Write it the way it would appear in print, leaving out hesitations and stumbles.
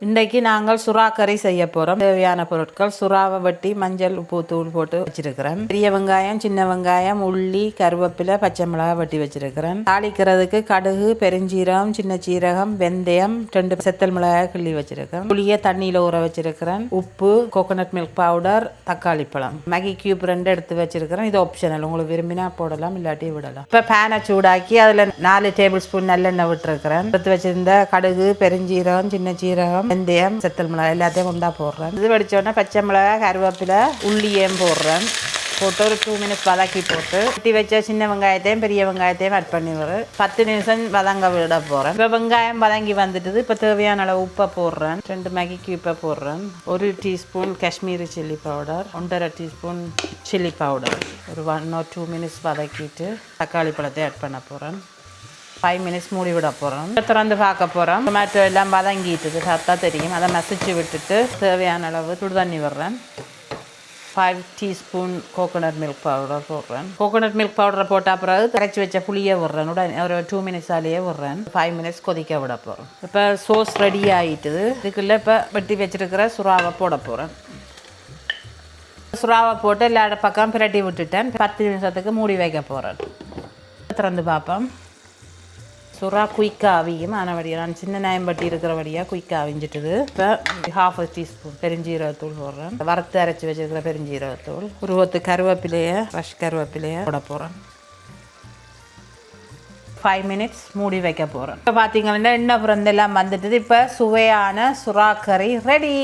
இன்றைக்கு நாங்கள் சுறா கறி செய்ய போகிறோம். தேவையான பொருட்கள்: சுறாவை வெட்டி மஞ்சள் உப்பு தூள் போட்டு வச்சிருக்கிறேன். பெரிய வெங்காயம், சின்ன வெங்காயம், உள்ளி, கருவேப்பிலை, பச்சை மிளகாய் வெட்டி வச்சிருக்கிறேன். தாளிக்கிறதுக்கு கடுகு, பெருஞ்சீரகம், சின்ன சீரகம், வெந்தயம், 2 செத்தல் மிளகாய் கிள்ளி வச்சிருக்கேன். புளியை தண்ணியில் ஊற வச்சிருக்கிறேன். உப்பு, கோகோனட் மில்க் பவுடர், தக்காளி பழம், மேகி கியூப் 2 எடுத்து வச்சிருக்கிறேன். இது ஆப்ஷனல், உங்களுக்கு விரும்பினா போடலாம், இல்லாட்டி விடலாம். இப்போ பேனை சூடாக்கி அதில் 4 டேபிள் ஸ்பூன் நல்லெண்ணெய் விட்டுருக்கிறேன். எடுத்து வச்சிருந்த கடுகு, பெருஞ்சீரகம், சின்ன சீரகம், வெந்தயம், செத்தல் மிளகாய் எல்லாத்தையும் கொண்டா போடுறேன். இது வடிச்சோடனே பச்சை மிளகாய், கருவேப்பிலை, உள்ளியும் போடுறேன். போட்டு ஒரு 2 மினிட்ஸ் வதக்கி போட்டு வெட்டி வச்ச சின்ன வெங்காயத்தையும் பெரிய வெங்காயத்தையும் ஆட் பண்ணி ஒரு 10 நிமிஷம் வதங்க விட போகிறேன். இப்போ வெங்காயம் வதங்கி வந்துட்டுது. இப்போ தேவையான அளவு உப்பை போடுறேன். 2 மேகி கியூப்பை போடுறேன். 1 teaspoon Kashmiri chilli powder, 1.5 teaspoon chilli powder. ஒரு 1 or 2 மினிட்ஸ் வதக்கிட்டு தக்காளி பழத்தை ஆட் பண்ண போகிறேன். 5 மினிட்ஸ் மூடி விட போகிறோம். திறந்து பார்க்க போகிறோம். டொமேட்டோ எல்லாம் வதங்கிட்டுது, பார்த்தா தெரியும். அதை மசிச்சு விட்டுட்டு தேவையான அளவு சுடு தண்ணி விடுறேன். 5 டீஸ்பூன் கோகோனட் மில்க் பவுடர் போடுறேன். கோகோனட் மில்க் பவுடரை போட்டால் பிறகு கரைச்சி வச்ச புளியை விடுறேன். உடனே ஒரு 2 மினிட்ஸாலேயே விடுறேன். 5 மினிட்ஸ் கொதிக்க விட போகிறோம். இப்போ சோஸ் ரெடி ஆகிட்டுது. இதுக்குள்ளே இப்போ வெட்டி வச்சுருக்கிற சுறாவை போட போகிறேன். சுறாவை போட்டு எல்லா பக்கம் பிரட்டி விட்டுட்டேன். 10 நிமிஷத்துக்கு மூடி வைக்க போகிறேன். திறந்து பார்ப்போம். சுறா குயிக்காக அவியும். ஆனவடியாக நான் சின்ன நாயம்பட்டி இருக்கிறபடியாக குயிக்காக அவிஞ்சிட்டுது. இப்போ 1/2 டீஸ்பூன் பெருஞ்சீரகத்தூள் போடுறேன். வறுத்து அரைச்சி வச்சுருக்கிற பெருஞ்சீரகத்தூள், ஒரு கொத்து கருவேப்பிலையை, ஃப்ரெஷ் கருவேப்பிலையை போட போகிறேன். 5 மினிட்ஸ் மூடி வைக்க போகிறேன். இப்போ பார்த்தீங்கன்னா எண்ணெய் புறந்தெல்லாம் வந்துட்டுது. இப்போ சுவையான சுறா கறி ரெடி.